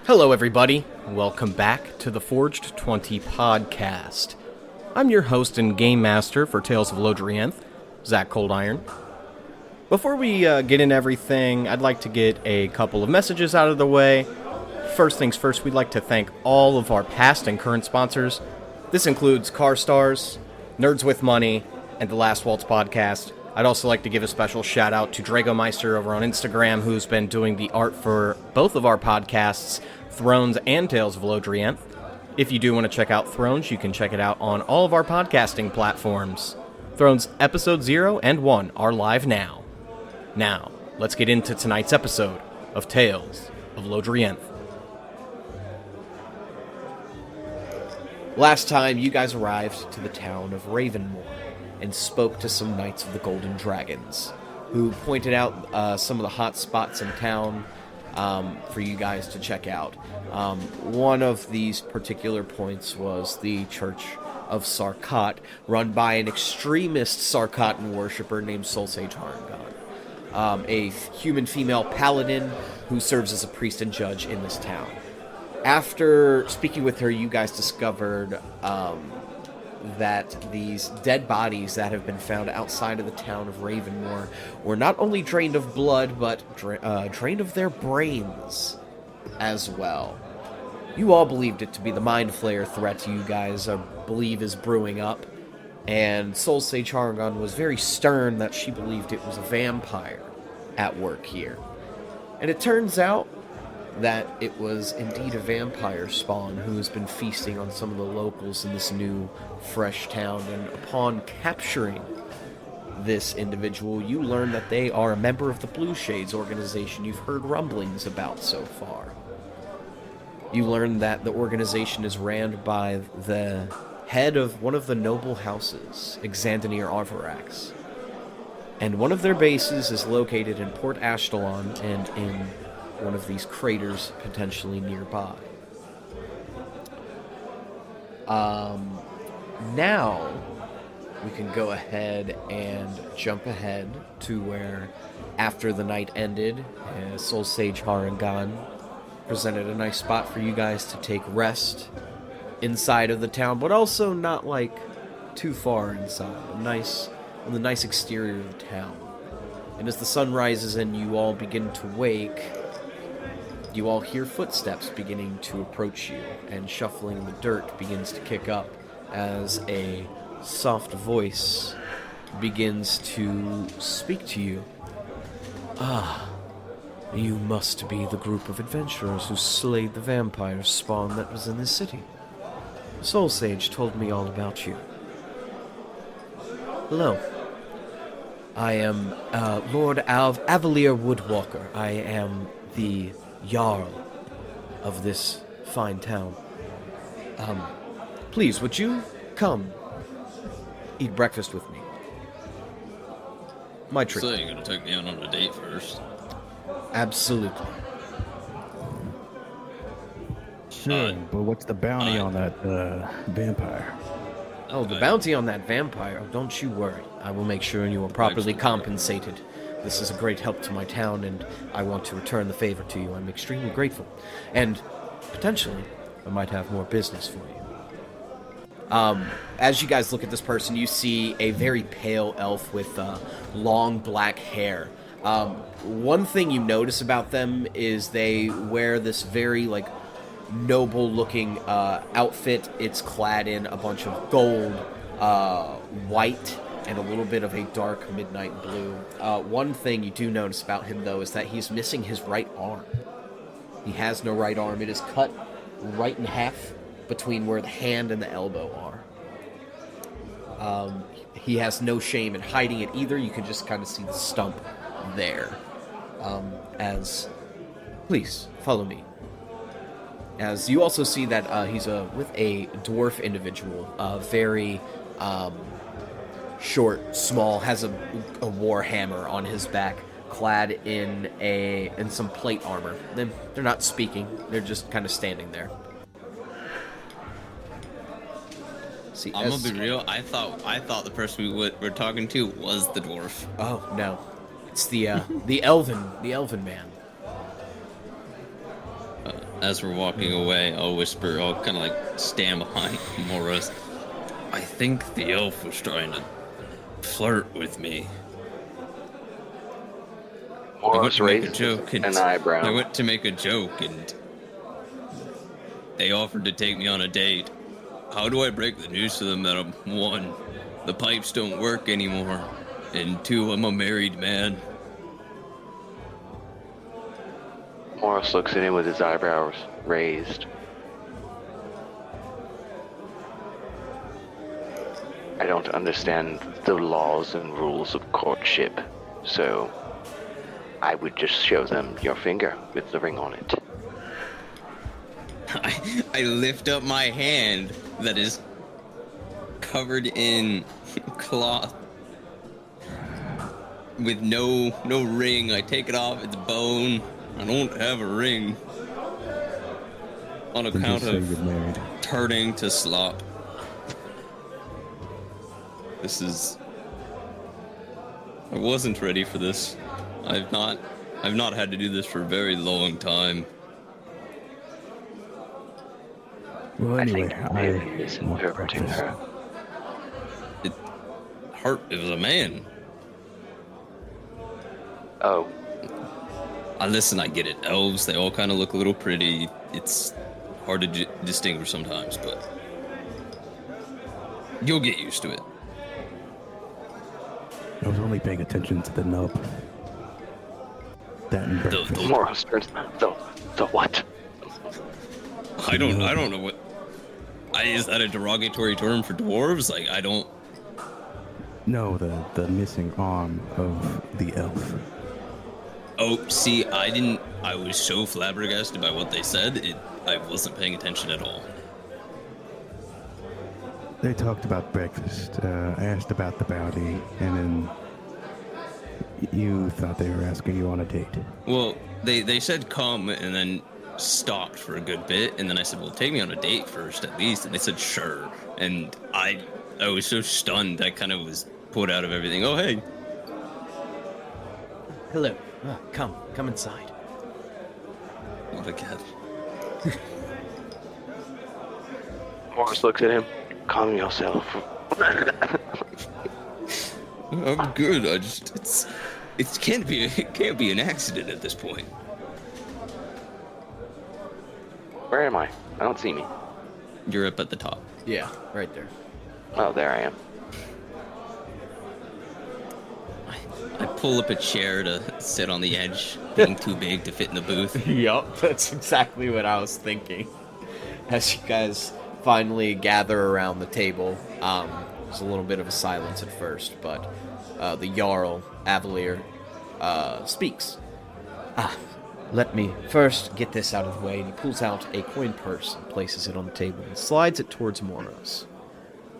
Hello, everybody. Welcome back to the Forged 20 podcast. I'm your host and game master for Tales of Lodrienth, Zach Coldiron. Before we get into everything, I'd like to get a couple of messages out of the way. First things first, we'd like to thank all of our past and current sponsors. This includes Car Stars, Nerds with Money, and the Last Waltz podcast. I'd also like to give a special shout out to Dragomeister over on Instagram, who's been doing the art for both of our podcasts, Thrones and Tales of Lodrienth. If you do want to check out Thrones, you can check it out on all of our podcasting platforms. Thrones Episode 0 and 1 are live now. Now, let's get into tonight's episode of Tales of Lodrienth. Last time, you guys arrived to the town of Ravenmoor and spoke to some Knights of the Golden Dragons, who pointed out some of the hot spots in town for you guys to check out. One of these particular points was the Church of Sarkat, run by an extremist Sarkatan worshipper named Solsage Harangon, a human female paladin who serves as a priest and judge in this town. After speaking with her, you guys discovered that these dead bodies that have been found outside of the town of Ravenmoor were not only drained of blood, but drained of their brains as well. You all believed it to be the Mind Flayer threat you guys believe is brewing up, and Soul Sage Harangon was very stern that she believed it was a vampire at work here. And it turns out that it was indeed a vampire spawn who has been feasting on some of the locals in this new, fresh town, and upon capturing this individual, you learn that they are a member of the Blue Shades organization you've heard rumblings about so far. You learn that the organization is ran by the head of one of the noble houses, Xandanir Arvarax, and one of their bases is located in Port Ashtalon and in one of these craters potentially nearby. Now, we can go ahead and jump ahead to where, after the night ended, Soul Sage Harangon presented a nice spot for you guys to take rest inside of the town, but also not, too far inside. On the nice exterior of the town. And as the sun rises and you all begin to wake, you all hear footsteps beginning to approach you, and shuffling in the dirt begins to kick up as a soft voice begins to speak to you. Ah, you must be the group of adventurers who slayed the vampire spawn that was in this city. Soul Sage told me all about you. Hello. I am Lord Avalier Woodwalker. I am the Jarl of this fine town. Please, would you come eat breakfast with me? My treat. So you're gonna take me out on a date first? Absolutely. Sure, but what's the bounty on that vampire? Oh, the bounty on that vampire, don't you worry. I will make sure you are properly compensated. This is a great help to my town, and I want to return the favor to you. I'm extremely grateful. And, potentially, I might have more business for you. As you guys look at this person, you see a very pale elf with long black hair. One thing you notice about them is they wear this very, noble-looking outfit. It's clad in a bunch of gold, white, and a little bit of a dark midnight blue. One thing you do notice about him, though, is that he's missing his right arm. He has no right arm. It is cut right in half between where the hand and the elbow are. He has no shame in hiding it either. You can just kind of see the stump there. Please, follow me. As you also see that he's with a dwarf individual, very short, small, has a war hammer on his back, clad in some plate armor. They're not speaking; they're just kind of standing there. See, I'm gonna be real. I thought the person we're talking to was the dwarf. Oh no, it's the elven man. As we're walking away, I'll whisper, I'll kind of like stand behind Morris. I think the elf was trying to flirt with me. Morris raised an eyebrow. I went to make a joke, and they offered to take me on a date. How do I break the news to them that one, the pipes don't work anymore, and two, I'm a married man? Morris looks at him with his eyebrows raised. I don't understand the laws and rules of courtship, so I would just show them your finger with the ring on it. I lift up my hand that is covered in cloth with no ring. I take it off, it's bone. I don't have a ring. On account of turning to slop. I wasn't ready for this. I've not had to do this for a very long time. Well, anyway, I think Melanie is interpreting her. It was a man. Oh. Listen, I get it. Elves, they all kind of look a little pretty. It's hard to distinguish sometimes, but you'll get used to it. I was only paying attention to the nub. That and breakfast. Morris turns. The what? I don't know what. Is that a derogatory term for dwarves? Like, I don't. No, the missing arm of the elf. Oh, see, I was so flabbergasted by what they said, I wasn't paying attention at all. They talked about breakfast, asked about the bounty, and then you thought they were asking you on a date. Well, they said come, and then stopped for a good bit, and then I said, well, take me on a date first, at least, and they said, sure, and I was so stunned, I kind of was put out of everything. Oh, hey. Hello. Come inside. Oh, my God. Morris looks at him. Calm yourself. I'm good. It can't be an accident at this point. Where am I? I don't see me. You're up at the top. Yeah, right there. Oh, there I am. I pull up a chair to sit on the edge, being too big to fit in the booth. Yup, that's exactly what I was thinking. As you guys finally gather around the table, there's a little bit of a silence at first, but the Jarl, Avalier, speaks. Let me first get this out of the way, and he pulls out a coin purse and places it on the table and slides it towards Moros.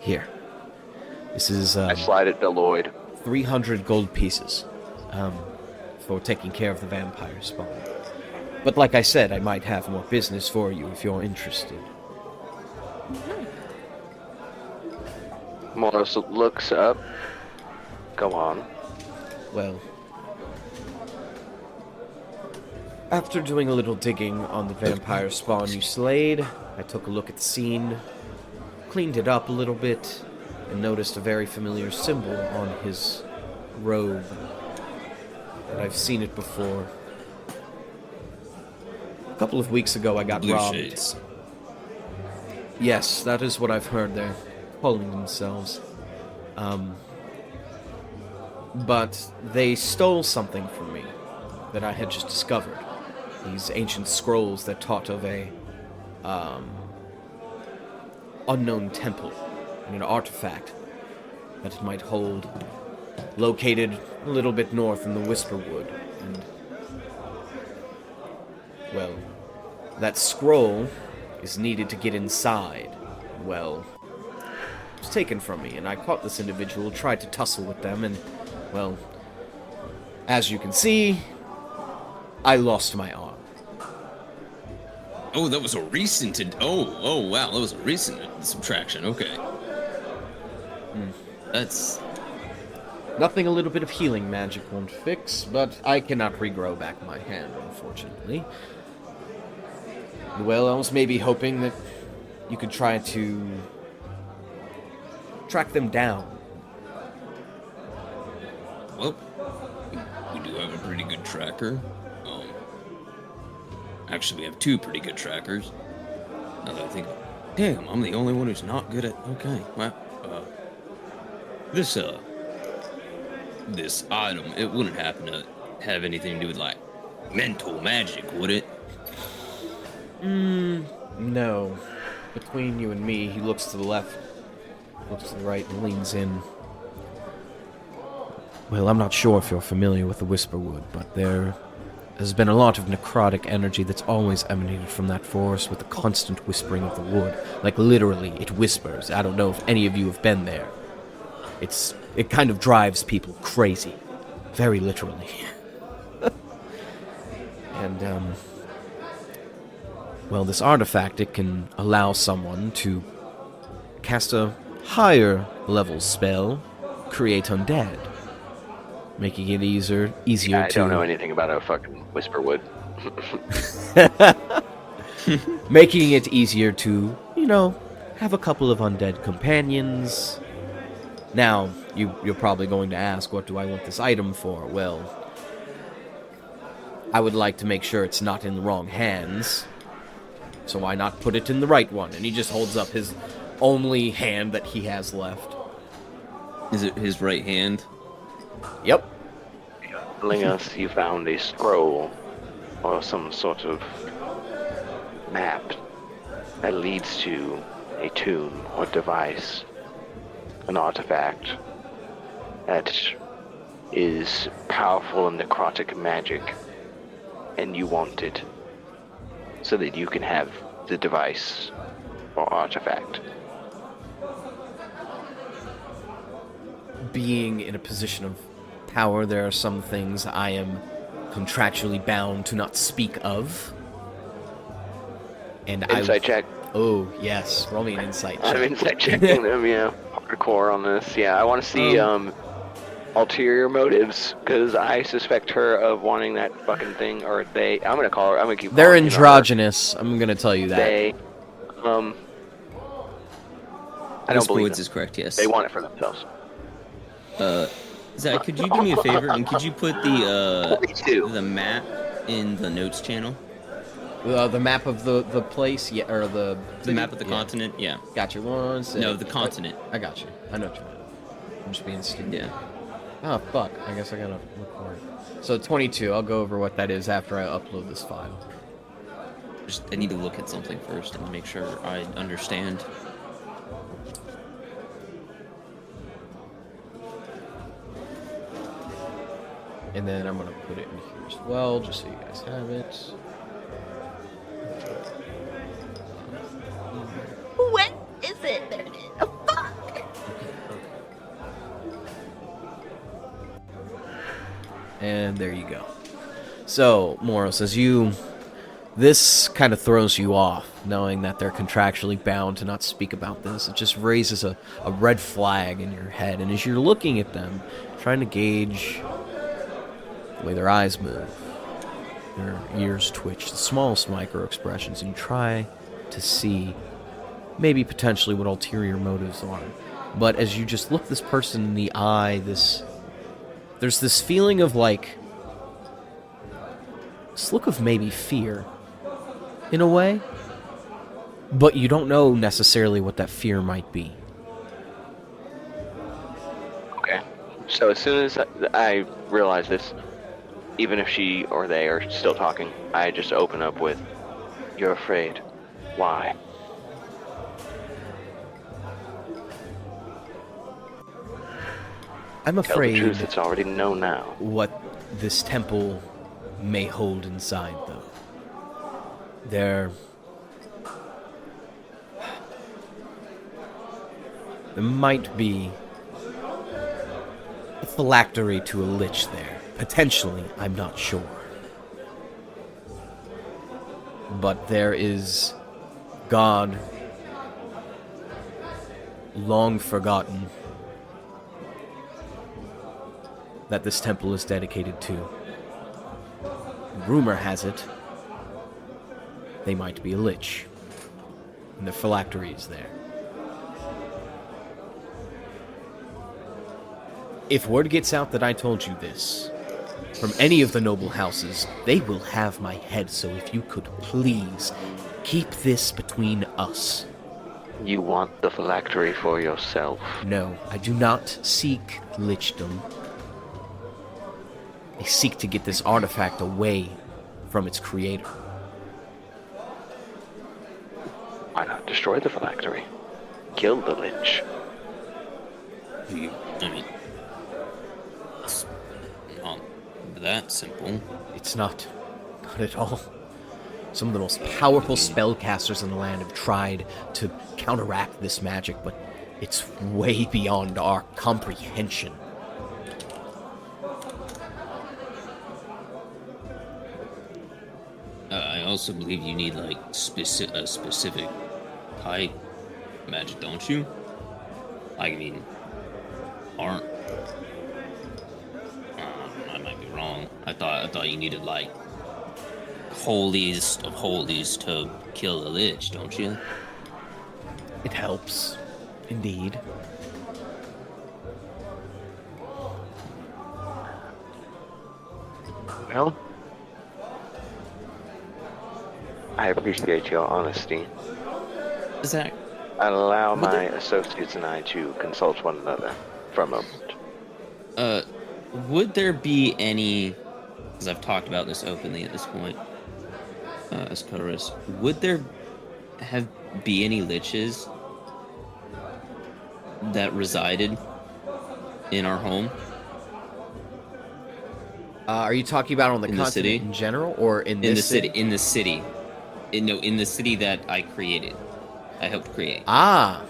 Here. This is, I slide it to Lloyd. 300 gold pieces, for taking care of the vampire spawn. But like I said, I might have more business for you if you're interested. Morris looks up. Go on. Well, after doing a little digging on the vampire spawn you slayed, I took a look at the scene, cleaned it up a little bit, and noticed a very familiar symbol on his robe. And I've seen it before. A couple of weeks ago I got Blue robbed. shades. Yes, that is what I've heard they're calling themselves. But they stole something from me that I had just discovered. These ancient scrolls that taught of a unknown temple and an artifact that it might hold, located a little bit north in the Whisperwood. And, well, that scroll is needed to get inside. Well, it was taken from me, and I caught this individual, tried to tussle with them, and, well, as you can see, I lost my arm. Oh, that was a recent... Oh, wow, that was a recent subtraction, okay. That's... Nothing a little bit of healing magic won't fix, but I cannot regrow back my hand, unfortunately. Well, I was maybe hoping that you could try to track them down. Well, we do have a pretty good tracker. Actually, we have two pretty good trackers. Now that I think, damn, I'm the only one who's not good at. Okay, well, this item, it wouldn't happen to have anything to do with like mental magic, would it? No. Between you and me, he looks to the left, looks to the right, and leans in. Well, I'm not sure if you're familiar with the Whisperwood, but there has been a lot of necrotic energy that's always emanated from that forest with the constant whispering of the wood. Like, literally, it whispers. I don't know if any of you have been there. It kind of drives people crazy. Very literally. And, well, this artifact, it can allow someone to cast a higher level spell, create undead, making it easier to... I don't know anything about a fucking Whisperwood. Making it easier to, have a couple of undead companions. Now, you're probably going to ask, what do I want this item for? Well, I would like to make sure it's not in the wrong hands, so why not put it in the right one? And he just holds up his only hand that he has left. Is it his right hand? Yep. Telling us you found a scroll or some sort of map that leads to a tomb or device, an artifact that is powerful in necrotic magic, and you want it so that you can have the device or artifact. Being in a position of power, there are some things I am contractually bound to not speak of. And Insight check. Oh, yes. Roll me an insight check. I'm insight checking them, hardcore on this. Yeah, I want to see ulterior motives, because I suspect her of wanting that fucking thing, or they. I'm gonna call her. I'm gonna keep. They're calling, androgynous. I'm gonna tell you that. They. I don't believe Woods them. is correct. Yes. They want it for themselves. Zach, could you do me a favor and could you put the 42. map in the notes channel? The map of the place, yeah, or the map of the continent, yeah. Gotcha. 1 second. No, the continent. I got you. I know what you meant. I'm just being stupid. Yeah. Oh fuck! I guess I gotta look for it. So 22. I'll go over what that is after I upload this file. I need to look at something first and make sure I understand. And then I'm gonna put it in here as well, just so you guys have it. When is it? There it is. Oh, fuck! And there you go. So, Moros, this kind of throws you off, knowing that they're contractually bound to not speak about this. It just raises a red flag in your head, and as you're looking at them, trying to gauge the way their eyes move, their ears twitch, the smallest micro expressions, and you try to see maybe potentially what ulterior motives are. But as you just look this person in the eye, there's this feeling of this look of maybe fear, in a way, but you don't know necessarily what that fear might be. Okay. So as soon as I realize this, even if she or they are still talking, I just open up with, "You're afraid. Why?" I'm Tell the afraid truth, it's already known now. what this temple may hold inside, though. There might be a phylactery to a lich there. Potentially, I'm not sure. But there is God, long forgotten, that this temple is dedicated to. Rumor has it they might be a lich. And the phylactery is there. If word gets out that I told you this, from any of the noble houses, they will have my head, so if you could please keep this between us. You want the phylactery for yourself. No, I do not seek lichdom. I seek to get this artifact away from its creator. Why not destroy the phylactery? Kill the lich. I mean, it's not that simple. It's not at all. Some of the most powerful spellcasters in the land have tried to counteract this magic, but it's way beyond our comprehension. I also believe you need like a specific type magic, don't you? I mean, aren't? I might be wrong. I thought you needed like holies of holies to kill the lich, don't you? It helps, indeed. Well, I appreciate your honesty. Zach, I'll allow my associates and I to consult one another for a moment. would there be any? Because I've talked about this openly at this point. As Kotaris, would there be any liches that resided in our home? Are you talking about on the In the continent city? in general, or in In this the city? In the city? In the city that I created. I helped create. Ah,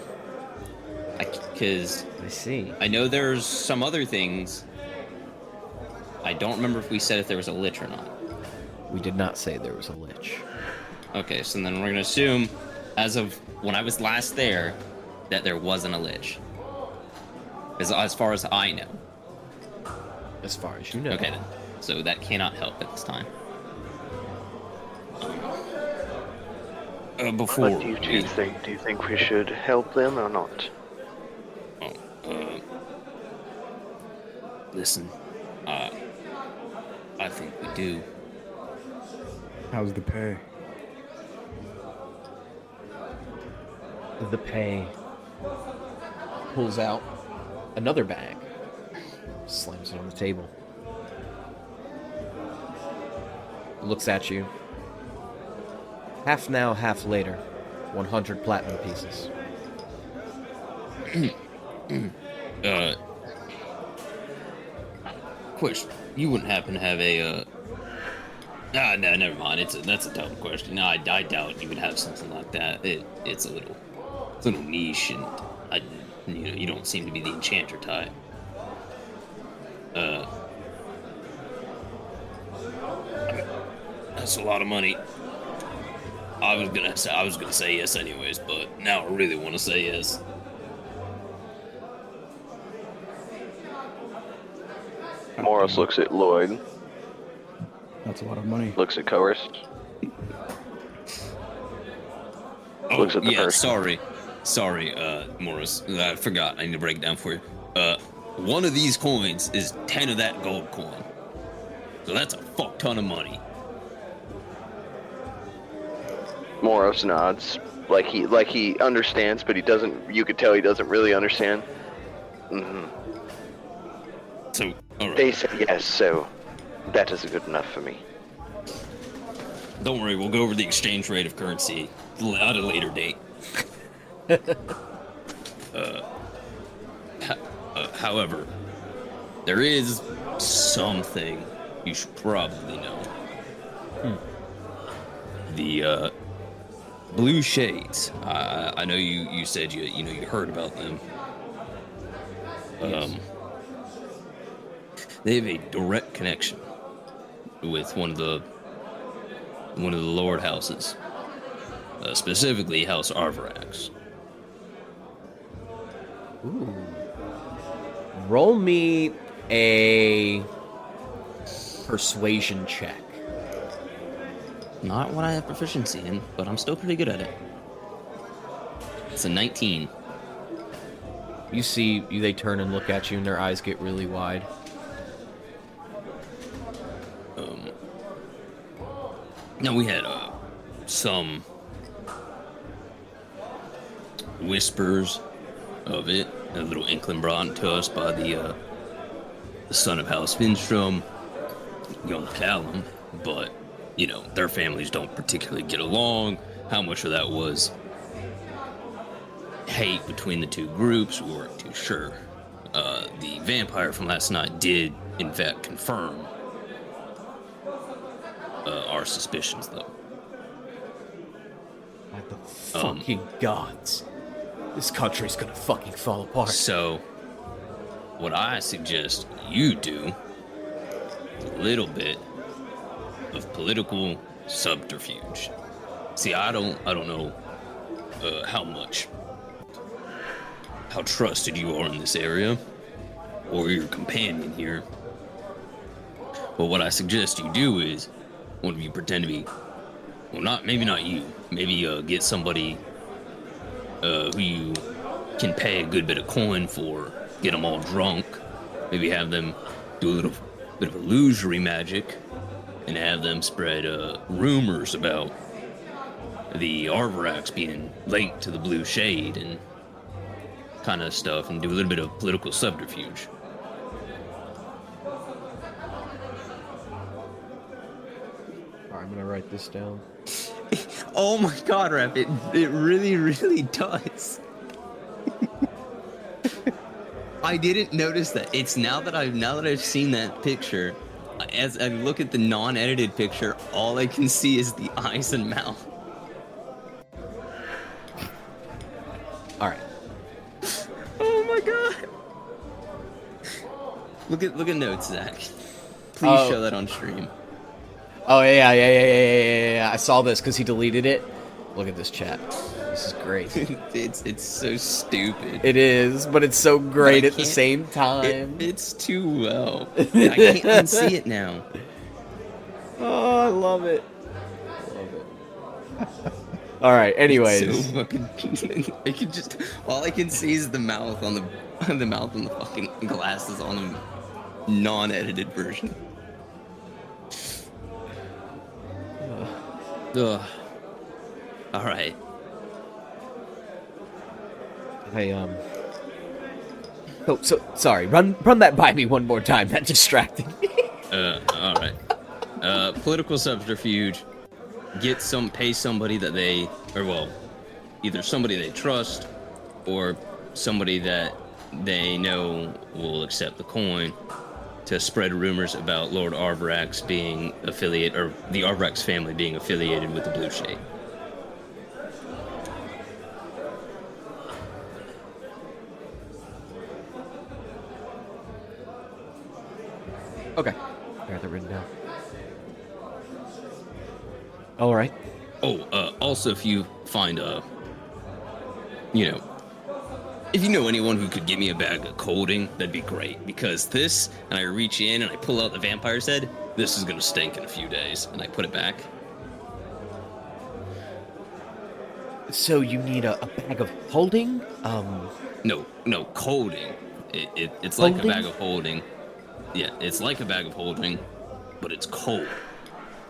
Because I see. I know there's some other things. I don't remember if we said if there was a lich or not. We did not say there was a lich. Okay, so then we're gonna assume, as of when I was last there, that there wasn't a lich. As far as I know. As far as you know. Okay then. So that cannot help at this time. Before What do you think? Do you think we should help them or not? Listen, I think we do. How's the pay? The pay pulls out another bag, slams it on the table, looks at you. Half now, half later, 100 platinum pieces. Question. You wouldn't happen to have a, no, never mind. That's a dumb question. No, I doubt you would have something like that. It's a little niche, and you don't seem to be the enchanter type. I mean, that's a lot of money. I was gonna say yes anyways, but now I really want to say yes. Morris looks at Lloyd, That's a lot of money. looks at Coerce. Oh, Looks at the yeah, person. sorry, Morris. I forgot. I need to break it down for you. One of these coins is 10 of that gold coin. So that's a fuck ton of money. Morris nods, like he understands, but he doesn't. You could tell he doesn't really understand. Mm-hmm. So, alright. They said yes, so that is good enough for me. Don't worry, we'll go over the exchange rate of currency at a later date. However, there is something you should probably know. The Blue Shades. I know you said you heard about them. They have a direct connection with one of the Lord houses, specifically House Arvarax. Ooh. Roll me a persuasion check. Not what I have proficiency in, but I'm still pretty good at it. It's a 19. You see, they turn and look at you, and their eyes get really wide. Now, we had some whispers of it, a little inkling brought to us by the son of House Finstrom, young Callum, but, you know, their families don't particularly get along. How much of that was hate between the two groups, we weren't too sure. The vampire from last night did, in fact, confirm our suspicions, though. By the fucking gods. This country's gonna fucking fall apart. So, what I suggest you do, a little bit of political subterfuge. See, I don't know how trusted you are in this area, or your companion here. But what I suggest you do is, one of you pretend to be, well, maybe not you, maybe get somebody who you can pay a good bit of coin for, get them all drunk, maybe have them do a little bit of illusory magic, and have them spread rumors about the Arvarax being linked to the Blue Shade and kind of stuff, and do a little bit of political subterfuge. Alright, I'm gonna write this down. Oh my god, Rap, it really, really does. I didn't notice that. It's now that I've seen that picture, as I look at the non-edited picture, all I can see is the eyes and mouth. Alright. Oh my god. Look at notes, Zach. Please show that on stream. Oh, yeah. I saw this because he deleted it. Look at this chat. This is great. It's so stupid. It is, but it's so great at the same time. It fits too well. I can't unsee it now. Oh, I love it. All right. Anyways, So fucking. I can just. All I can see is the mouth on the mouth and the fucking glasses on the non-edited version. Ugh. All right. So sorry. Run that by me one more time. That distracted me. All right. Political subterfuge. Pay somebody that either somebody they trust or somebody that they know will accept the coin to spread rumors about Lord Arvarax being affiliated, or the Arvarax family being affiliated with the Blue Shade. Okay. I got that written down. All right. Also, if you find if you know anyone who could give me a bag of colding, that'd be great. Because this, and I reach in and I pull out the vampire's head, this is gonna stink in a few days, and I put it back. So you need a bag of holding? No, colding. It's like a bag of holding. Yeah, it's like a bag of holding, but it's cold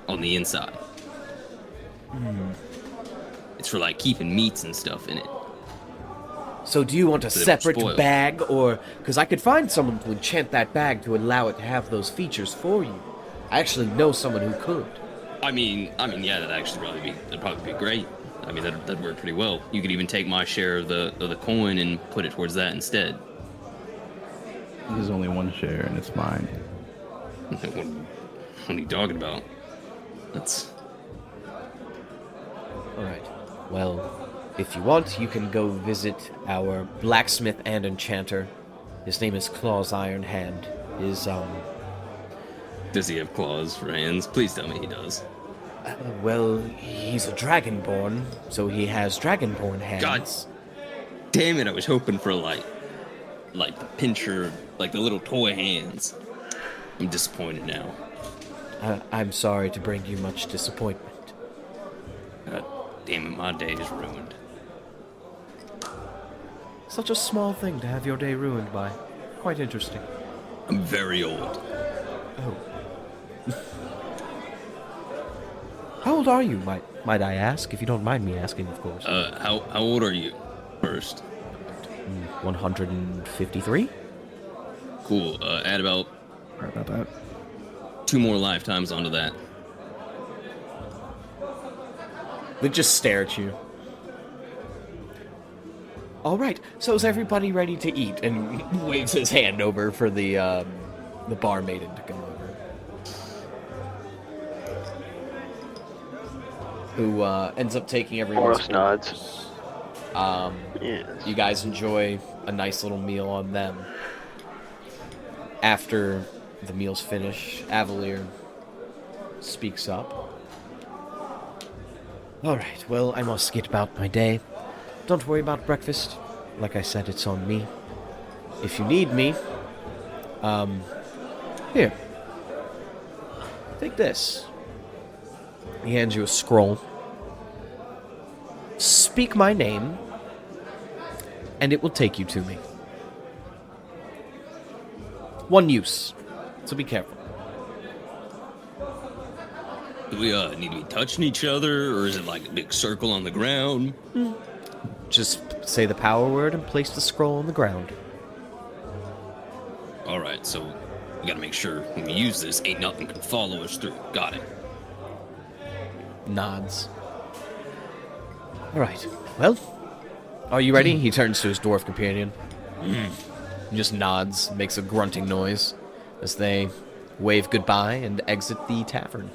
on the inside. It's for like keeping meats and stuff in it. So do you want a So they don't separate spoil. bag, or... Because I could find someone to enchant that bag to allow it to have those features for you. I actually know someone who could. I mean, yeah, that'd probably be great. I mean, that'd work pretty well. You could even take my share of the coin and put it towards that instead. There's only one share, and it's mine. What are you talking about? That's... Alright. Well, if you want, you can go visit our blacksmith and enchanter. His name is Claw's Iron Hand. Does he have claws for hands? Please tell me he does. Well, he's a dragonborn, so he has dragonborn hands. God damn it, I was hoping for like the pincher, like the little toy hands. I'm disappointed now. I'm sorry to bring you much disappointment. Damn it, my day is ruined. Such a small thing to have your day ruined by. Quite interesting. I'm very old. Oh. How old are you, might I ask? If you don't mind me asking, of course. How old are you? First. 153? Cool. Add about Sorry about that. 2 more lifetimes onto that. They just stare at you. All right, so is everybody ready to eat? And waves his hand over for the barmaiden to come over. Who ends up taking everyone's Boros nods. Yes. You guys enjoy a nice little meal on them. After the meal's finished, Avalier speaks up. Alright, well, I must get about my day. Don't worry about breakfast. Like I said, it's on me. If you need me, here. Take this. He hands you a scroll. Speak my name, and it will take you to me. One use, so be careful. Do we need to be touching each other, or is it like a big circle on the ground? Just say the power word and place the scroll on the ground. All right, so we gotta make sure when we use this, ain't nothing can follow us through. Got it. Nods. Alright, well, are you ready? He turns to his dwarf companion. He just nods, makes a grunting noise as they wave goodbye and exit the tavern.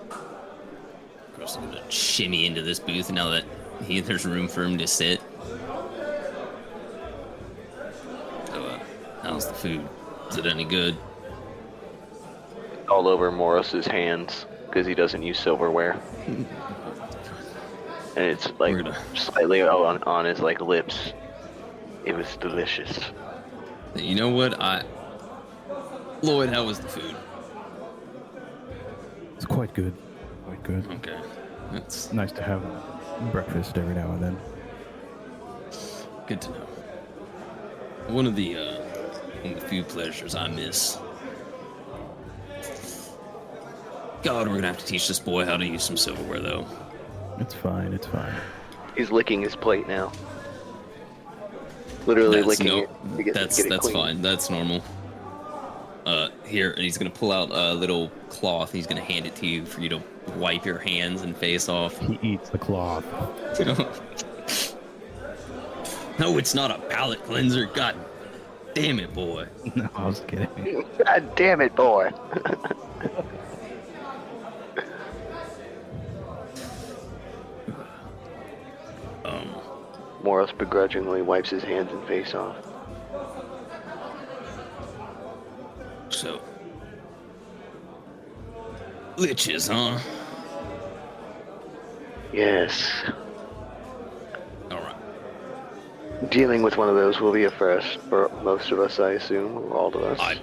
Of course, I'm gonna shimmy into this booth now that there's room for him to sit. So, how's the food? Is it any good? All over Morris's hands because he doesn't use silverware. And it's like We're gonna- slightly on his like lips. It was delicious. You know what? Lloyd, how was the food? It's quite good. Quite good. Okay. That's Nice to have breakfast every now and then. good to know. One of the few pleasures I miss. God, we're gonna have to teach this boy how to use some silverware, though. It's fine. It's fine. He's licking his plate now. Literally licking it. To get That's it clean. fine. That's normal. Here, and he's gonna pull out a little cloth. He's gonna hand it to you for you to wipe your hands and face off. He eats the cloth. No, it's not a palate cleanser. God damn it, boy. No, I was kidding. God damn it, boy. Morris begrudgingly wipes his hands and face off. So, liches, huh? Yes. All right. Dealing with one of those will be a first for most of us, I assume, or all of us. I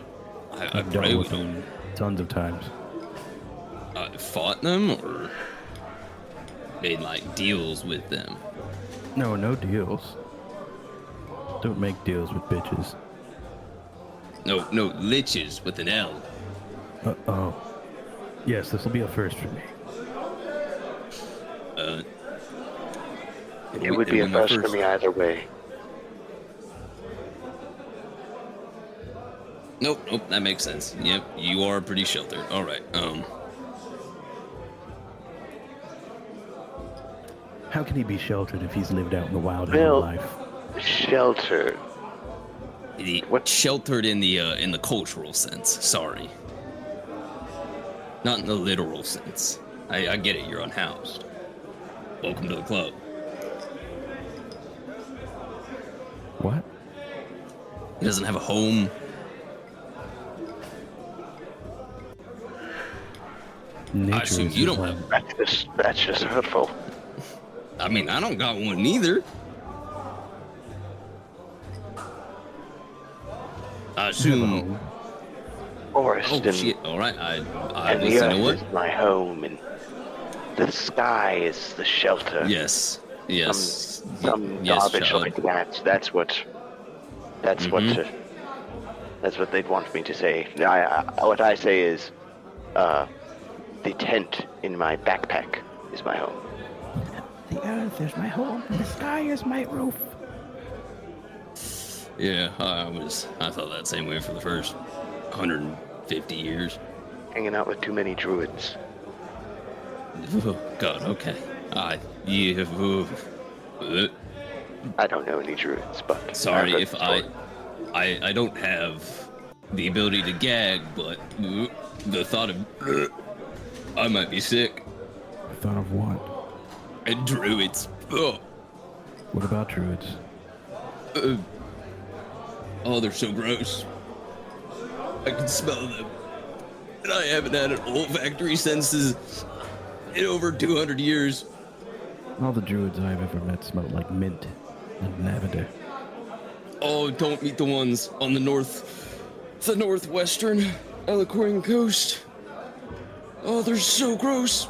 I've pray dealt we with don't them tons of times. fought them or made like deals with them. No deals. Don't make deals with bitches. No, liches with an L. Oh. Yes, this will be a first for me. It would be a first for me either way. Nope, that makes sense. Yep, you are pretty sheltered. All right. How can he be sheltered if he's lived out in the wild his Well- whole life? Sheltered. What? Sheltered in the cultural sense. Sorry, not in the literal sense. I get it. You're unhoused. Welcome to the club. What? He doesn't have a home. Nature I assume is you his don't home. have. That's just hurtful. I mean, I don't got one neither. I You have a assume. home. Forest Oh and, shit! All right, I and the you know earth what? is my home, and the sky is the shelter. Yes. Yes. Some Yes, garbage child. like that. That's what they'd want me to say. What I say is, the tent in my backpack is my home. The earth is my home, and the sky is my roof. Yeah, I thought that same way for the first 150 years. Hanging out with too many druids. Oh, God, okay. Yeah, I don't know any druids, but sorry I've heard if the story. I don't have the ability to gag, but the thought of I might be sick. Thought of what? And druids. Oh, What about druids? oh, they're so gross. I can smell them. And I haven't had an olfactory senses in over 200 years. All the druids I've ever met smelled like mint and lavender. Oh, don't meet the ones on the northwestern Alicorn coast. Oh, they're so gross.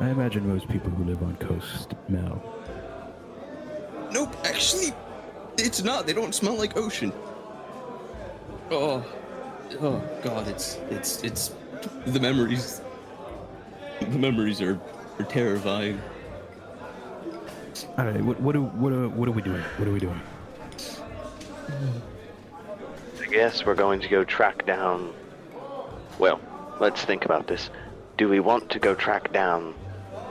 I imagine most people who live on coast smell. Nope, actually, it's not. They don't smell like ocean. Oh God, it's the memories. The memories are terrifying. All right, what are we doing? What are we doing? I guess we're going to go track down. Well, let's think about this. Do we want to go track down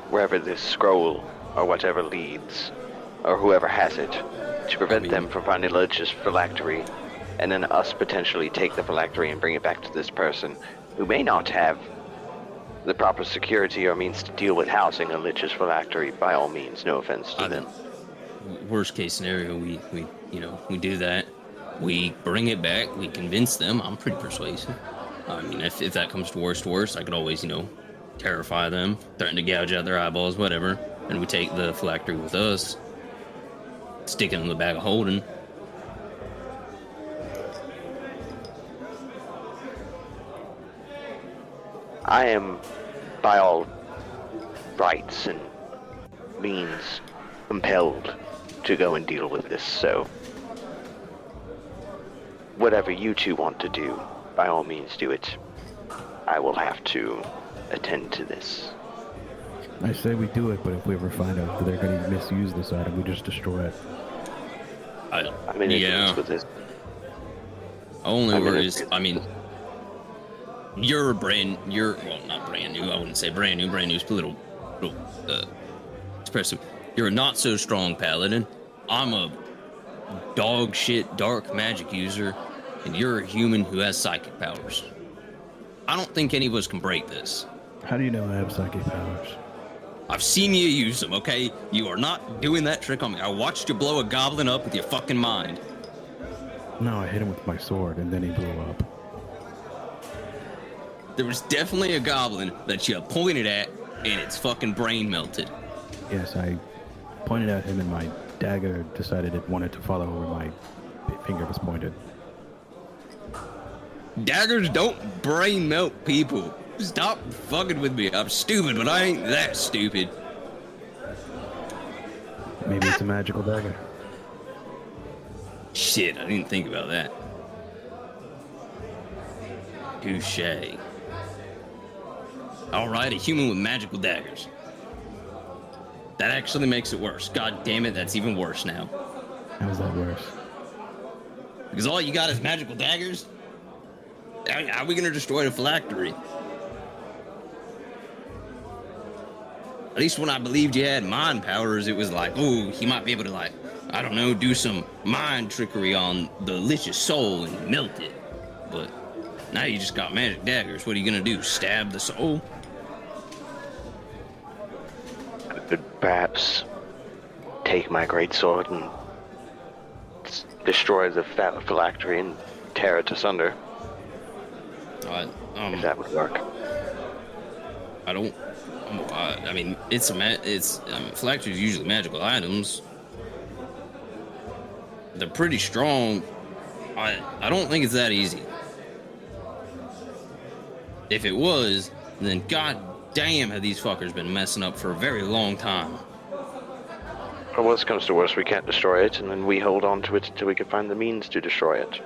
wherever this scroll or whatever leads, or whoever has it, to prevent them from finding Lich's phylactery, and then us potentially take the phylactery and bring it back to this person who may not have the proper security or means to deal with housing a Lich's phylactery? By all means, no offense to them. Worst case scenario, we we do that. We bring it back. We convince them. I'm pretty persuasive. I mean, if that comes to worst, I could always, terrify them, threaten to gouge out their eyeballs, whatever. And we take the phylactery with us, stick it in the bag of holding. I am, by all rights and means, compelled to go and deal with this, so whatever you two want to do, by all means do it. I will have to attend to this. I say we do it, but if we ever find out that they're going to misuse this item, we just destroy it. I'm in agreement with this. Only worries, you're not brand new, I wouldn't say brand new is a little expressive. You're a not so strong paladin. I'm a dog shit dark magic user, and you're a human who has psychic powers. I don't think any of us can break this. How do you know I have psychic powers? I've seen you use them, okay? You are not doing that trick on me. I watched you blow a goblin up with your fucking mind. No, I hit him with my sword, and then he blew up. There was definitely a goblin that you pointed at, and its fucking brain melted. Yes, I pointed at him, and my dagger decided it wanted to follow where my finger was pointed. Daggers don't brain melt people. Stop fucking with me. I'm stupid, but I ain't that stupid. Maybe it's a magical dagger. Shit, I didn't think about that. Touche. Alright, a human with magical daggers. That actually makes it worse. God damn it, that's even worse now. How's that worse? Because all you got is magical daggers? How are we gonna destroy the phylactery? At least when I believed you had mind powers, it was like, oh, he might be able to, do some mind trickery on the Lich's soul and melt it. But now you just got magic daggers. What are you gonna do? Stab the soul? I could perhaps take my greatsword and destroy the phylactery and tear it asunder. If that would work. I don't. I mean, phylacteries are usually magical items. They're pretty strong. I don't think it's that easy. If it was, then god damn have these fuckers been messing up for a very long time. Well, worst comes to worst, we can't destroy it, and then we hold on to it until we can find the means to destroy it.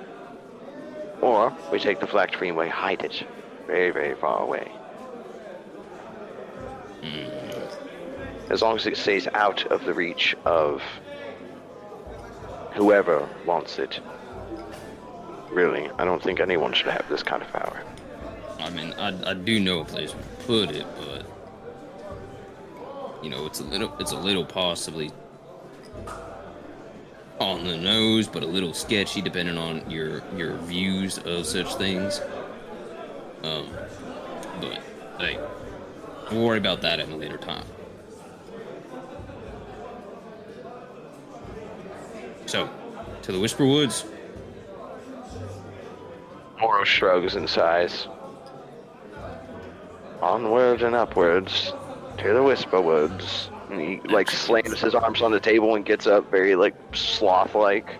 Or we take the Flak Freeway, hide it very, very far away. As long as it stays out of the reach of whoever wants it. Really, I don't think anyone should have this kind of power. I mean, I do know a place where to put it, but you know, it's a little possibly on the nose, but a little sketchy depending on your views of such things. But hey, we'll worry about that at a later time. So, to the Whisper Woods. Moro shrugs and sighs. Onwards and upwards to the Whisper Woods. And he slams his arms on the table and gets up very sloth-like.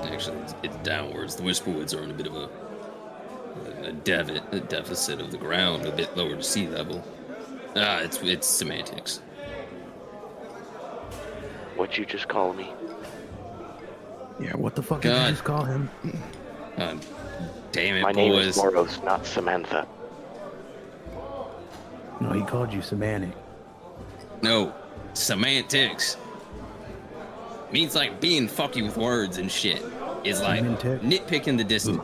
Actually, it's downwards. The Whisper Woods are on a bit of a deficit of the ground, a bit lower to sea level. It's semantics. What'd you just call me? Yeah, what the fuck did you just call him? Damn it, My boys. name is Moros, not Samantha. No, he called you semantic. No, semantics. Means like being fucky with words and shit. It's like nitpicking the distance.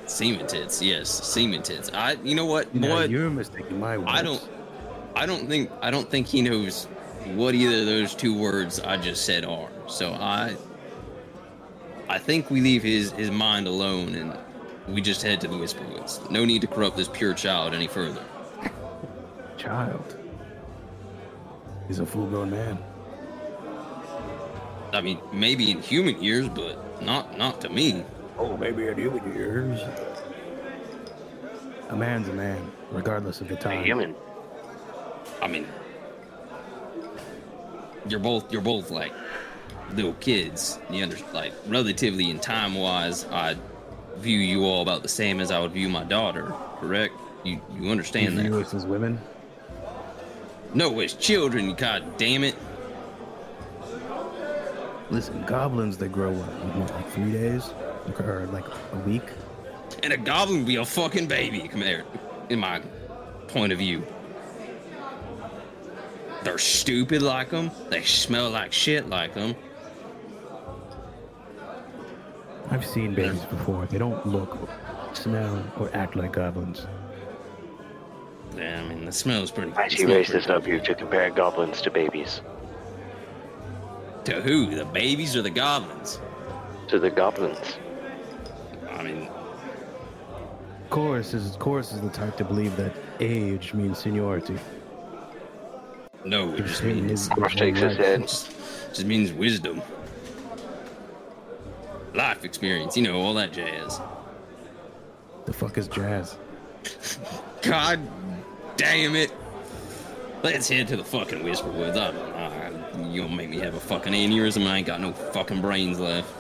Semen tits, yes, semen tits. You know what, No, boy? you're mistaking my words. I don't think he knows what either of those two words I just said are. So I think we leave his mind alone and we just head to the Whisper Woods. No need to corrupt this pure child any further. Child? He's a full-grown man. I mean, maybe in human years, but not to me. Oh, maybe in human years. A man's a man, regardless of the time. A human. I mean, you're both like little kids. Relatively in time wise, I view you all about the same as I would view my daughter. Correct? You understand that? You view us as women? No, as children. God damn it! Listen, goblins, they grow up in like 3 days, or like a week. And a goblin would be a fucking baby compared, in my point of view. They're stupid like them. They smell like shit like them. I've seen babies before. They don't look, smell, or act like goblins. Yeah, I mean, the smell's pretty... Why'd you raise this up here to compare goblins to babies? To who? The babies or the goblins? To the goblins. I mean... Chorus is the type to believe that age means seniority. No, it just means... Cross shakes his head. Just means wisdom. Life experience, all that jazz. The fuck is jazz? God damn it. Let's head to the fucking Whisper Woods. You'll make me have a fucking aneurysm. I ain't got no fucking brains left.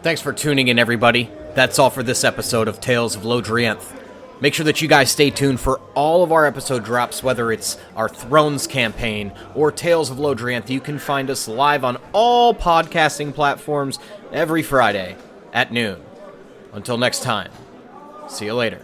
Thanks for tuning in, everybody. That's all for this episode of Tales of Lodrienth. Make sure that you guys stay tuned for all of our episode drops, whether it's our Thrones campaign or Tales of Lodrienth. You can find us live on all podcasting platforms every Friday at noon. Until next time, see you later.